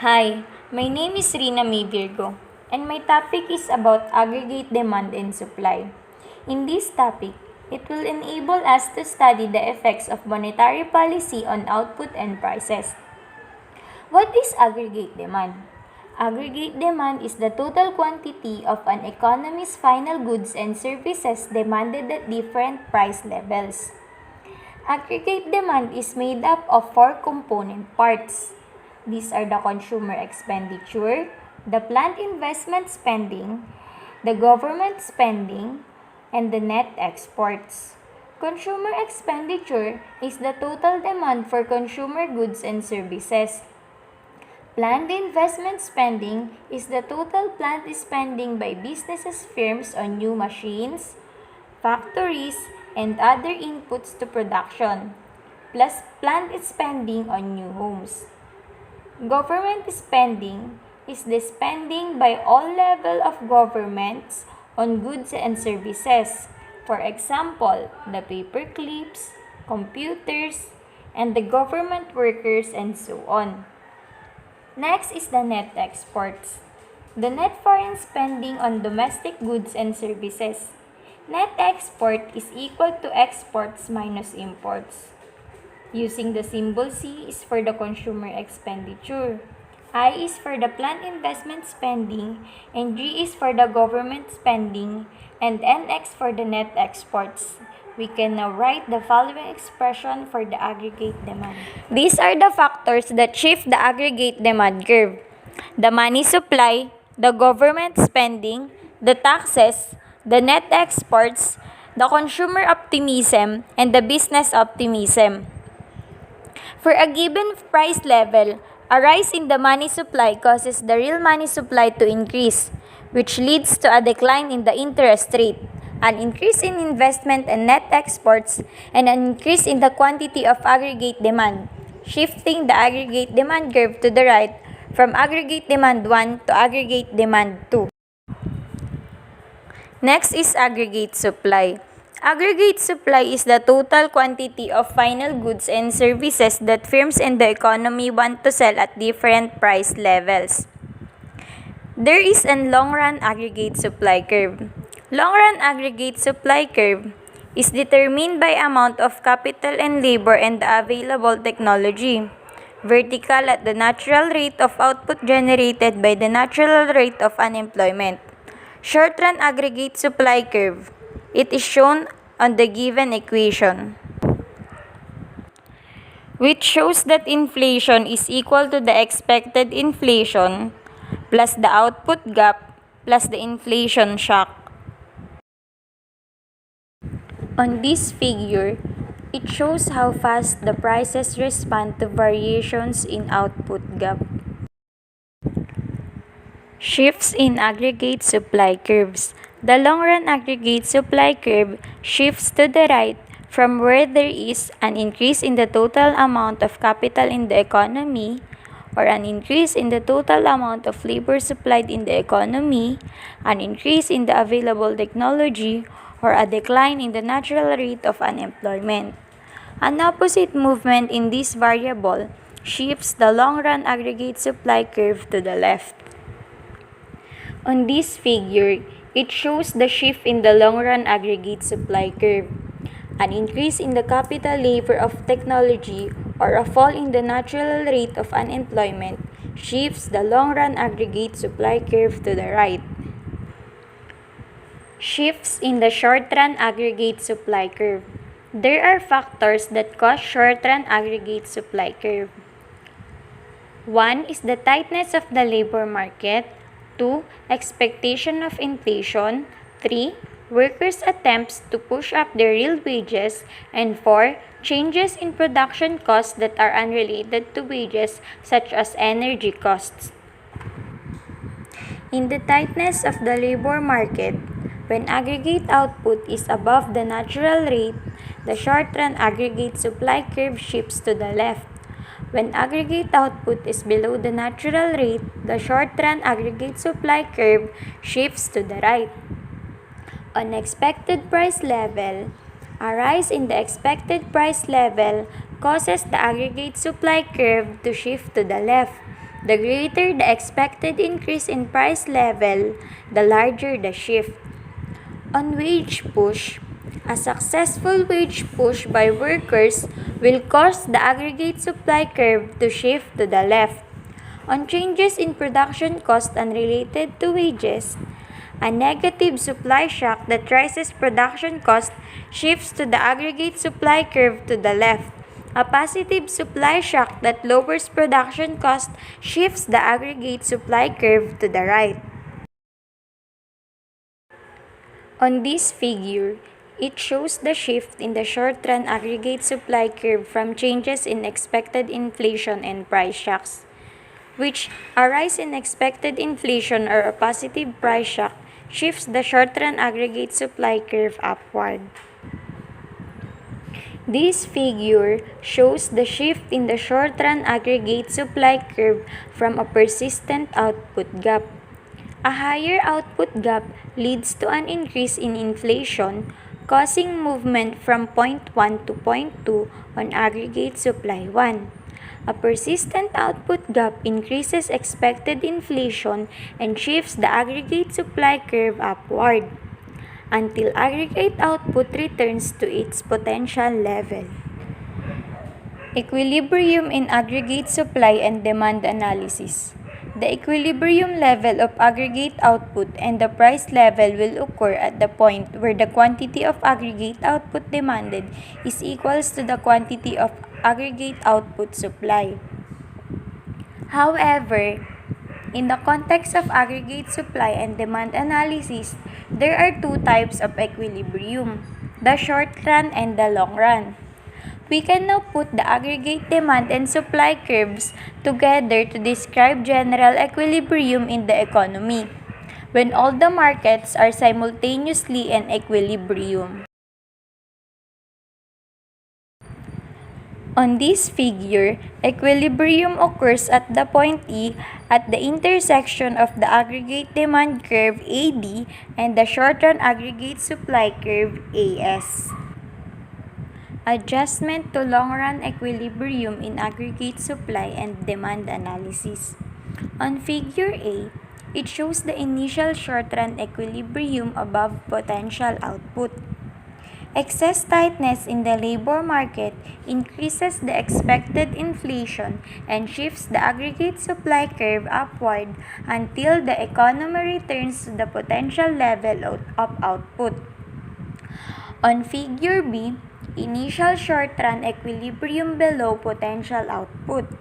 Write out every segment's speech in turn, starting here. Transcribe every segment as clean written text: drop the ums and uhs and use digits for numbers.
Hi, my name is Rina May Virgo, and my topic is about aggregate demand and supply. In this topic, it will enable us to study the effects of monetary policy on output and prices. What is aggregate demand? Aggregate demand is the total quantity of an economy's final goods and services demanded at different price levels. Aggregate demand is made up of four component parts. These are the consumer expenditure, the plant investment spending, the government spending, and the net exports. Consumer expenditure is the total demand for consumer goods and services. Planned investment spending is the total planned spending by businesses firms on new machines, factories, and other inputs to production, plus planned spending on new homes. Government spending is the spending by all level of governments on goods and services. For example, the paper clips, computers, and the government workers and so on. Next is the net exports. The net foreign spending on domestic goods and services. Net export is equal to exports minus imports. Using the symbol C is for the consumer expenditure, I is for the planned investment spending, and G is for the government spending, and NX for the net exports. We can now write the following expression for the aggregate demand. These are the factors that shift the aggregate demand curve: the money supply, the government spending, the taxes, the net exports, the consumer optimism, and the business optimism. For a given price level, a rise in the money supply causes the real money supply to increase, which leads to a decline in the interest rate, an increase in investment and net exports, and an increase in the quantity of aggregate demand, shifting the aggregate demand curve to the right from aggregate demand 1 to aggregate demand 2. Next is aggregate supply. Aggregate supply is the total quantity of final goods and services that firms in the economy want to sell at different price levels. There is a long-run aggregate supply curve. Long-run aggregate supply curve is determined by amount of capital and labor and the available technology. Vertical at the natural rate of output generated by the natural rate of unemployment. Short-run aggregate supply curve. It is shown on the given equation, which shows that inflation is equal to the expected inflation plus the output gap plus the inflation shock. On this figure, it shows how fast the prices respond to variations in output gap. Shifts in aggregate supply curves. The long-run aggregate supply curve shifts to the right from where there is an increase in the total amount of capital in the economy, or an increase in the total amount of labor supplied in the economy, an increase in the available technology, or a decline in the natural rate of unemployment. An opposite movement in this variable shifts the long-run aggregate supply curve to the left. On this figure, it shows the shift in the long-run aggregate supply curve. An increase in the capital labor of technology or a fall in the natural rate of unemployment shifts the long-run aggregate supply curve to the right. Shifts in the short-run aggregate supply curve. There are factors that cause short-run aggregate supply curve. One is the tightness of the labor market. 2. Expectation of inflation. 3. Workers' attempts to push up their real wages. And 4. Changes in production costs that are unrelated to wages, such as energy costs. In the tightness of the labor market, when aggregate output is above the natural rate, the short-run aggregate supply curve shifts to the left. When aggregate output is below the natural rate, the short-run aggregate supply curve shifts to the right. On expected price level, a rise in the expected price level causes the aggregate supply curve to shift to the left. The greater the expected increase in price level, the larger the shift. On wage push, a successful wage push by workers will cause the aggregate supply curve to shift to the left. On changes in production cost unrelated to wages, a negative supply shock that rises production cost shifts to the aggregate supply curve to the left. A positive supply shock that lowers production cost shifts the aggregate supply curve to the right. On this figure, it shows the shift in the short-run aggregate supply curve from changes in expected inflation and price shocks, which a rise in expected inflation or a positive price shock shifts the short-run aggregate supply curve upward. This figure shows the shift in the short-run aggregate supply curve from a persistent output gap. A higher output gap leads to an increase in inflation, causing movement from point 1 to point 2 on aggregate supply 1. A persistent output gap increases expected inflation and shifts the aggregate supply curve upward until aggregate output returns to its potential level. Equilibrium in aggregate supply and demand analysis. The equilibrium level of aggregate output and the price level will occur at the point where the quantity of aggregate output demanded is equals to the quantity of aggregate output supply. However, in the context of aggregate supply and demand analysis, there are two types of equilibrium, the short run and the long run. We can now put the aggregate demand and supply curves together to describe general equilibrium in the economy, when all the markets are simultaneously in equilibrium. On this figure, equilibrium occurs at the point E at the intersection of the aggregate demand curve AD and the short-run aggregate supply curve AS. Adjustment to long-run equilibrium in aggregate supply and demand analysis. On Figure A, it shows the initial short-run equilibrium above potential output. Excess tightness in the labor market increases the expected inflation and shifts the aggregate supply curve upward until the economy returns to the potential level of output. On Figure B, initial short-run equilibrium below potential output.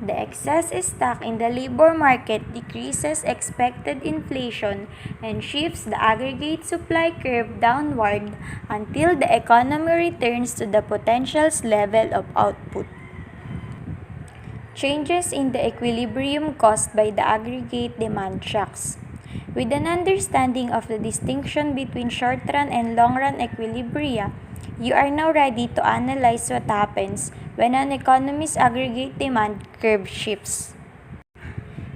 The excess stock in the labor market decreases expected inflation and shifts the aggregate supply curve downward until the economy returns to the potential's level of output. Changes in the equilibrium caused by the aggregate demand shocks. With an understanding of the distinction between short-run and long-run equilibria, you are now ready to analyze what happens when an economy's aggregate demand curve shifts.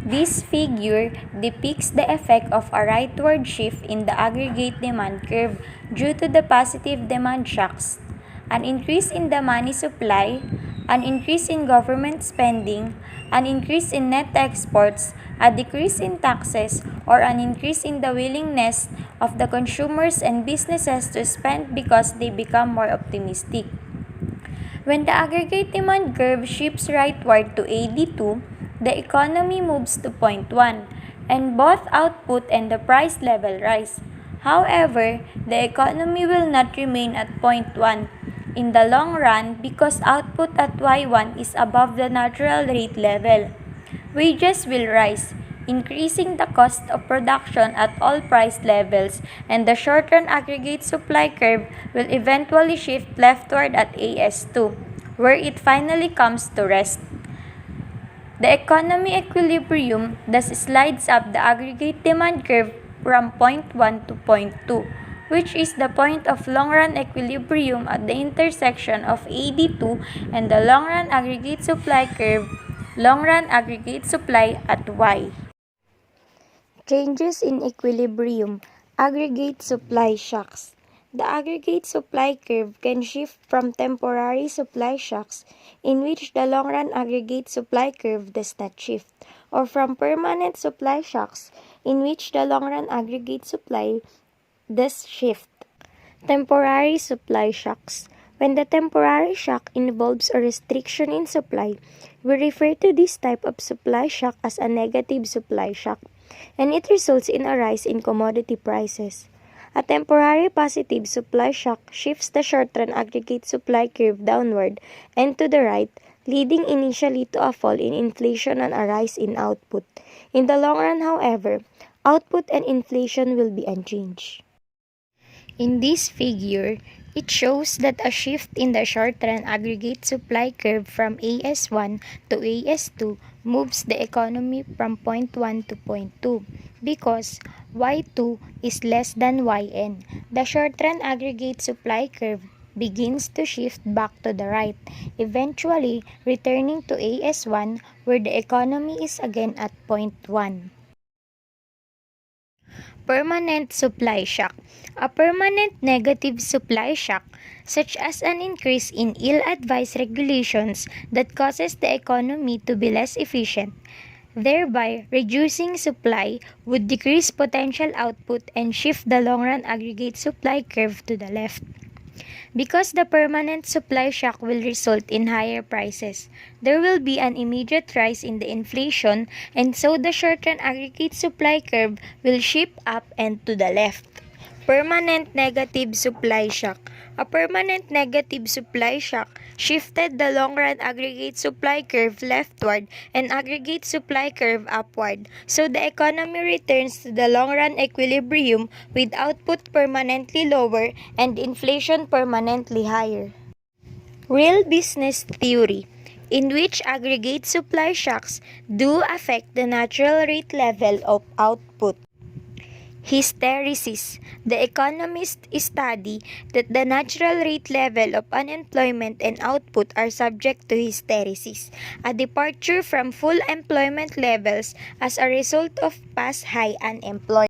This figure depicts the effect of a rightward shift in the aggregate demand curve due to the positive demand shocks, an increase in the money supply, an increase in government spending, an increase in net exports, a decrease in taxes, or an increase in the willingness of the consumers and businesses to spend because they become more optimistic. When the aggregate demand curve shifts rightward to AD2, the economy moves to point 1, and both output and the price level rise. However, the economy will not remain at point 1 in the long run because output at Y1 is above the natural rate level. Wages will rise, increasing the cost of production at all price levels, and the short-run aggregate supply curve will eventually shift leftward at AS2, where it finally comes to rest. The economy equilibrium thus slides up the aggregate demand curve from point 1 to point 2, which is the point of long-run equilibrium at the intersection of AD2 and the long-run aggregate supply curve, long-run aggregate supply at Y. Changes in equilibrium, aggregate supply shocks. The aggregate supply curve can shift from temporary supply shocks, in which the long-run aggregate supply curve does not shift, or from permanent supply shocks, in which the long-run aggregate supply does shift. Temporary supply shocks. When the temporary shock involves a restriction in supply, we refer to this type of supply shock as a negative supply shock, and it results in a rise in commodity prices. A temporary positive supply shock shifts the short-run aggregate supply curve downward and to the right, leading initially to a fall in inflation and a rise in output. In the long run, however, output and inflation will be unchanged. In this figure, it shows that a shift in the short-run aggregate supply curve from AS1 to AS2 moves the economy from point 1 to point 2 because Y2 is less than Yn. The short-run aggregate supply curve begins to shift back to the right, eventually returning to AS1 where the economy is again at point 1. Permanent supply shock. A permanent negative supply shock, such as an increase in ill-advised regulations that causes the economy to be less efficient, thereby reducing supply, would decrease potential output and shift the long-run aggregate supply curve to the left. Because the permanent supply shock will result in higher prices, there will be an immediate rise in the inflation, and so the short-run aggregate supply curve will shift up and to the left. Permanent negative supply shock. A permanent negative supply shock shifted the long-run aggregate supply curve leftward and aggregate supply curve upward, so the economy returns to the long-run equilibrium with output permanently lower and inflation permanently higher. Real business theory, in which aggregate supply shocks do affect the natural rate level of output. Hysteresis. The economists study that the natural rate level of unemployment and output are subject to hysteresis, a departure from full employment levels as a result of past high unemployment.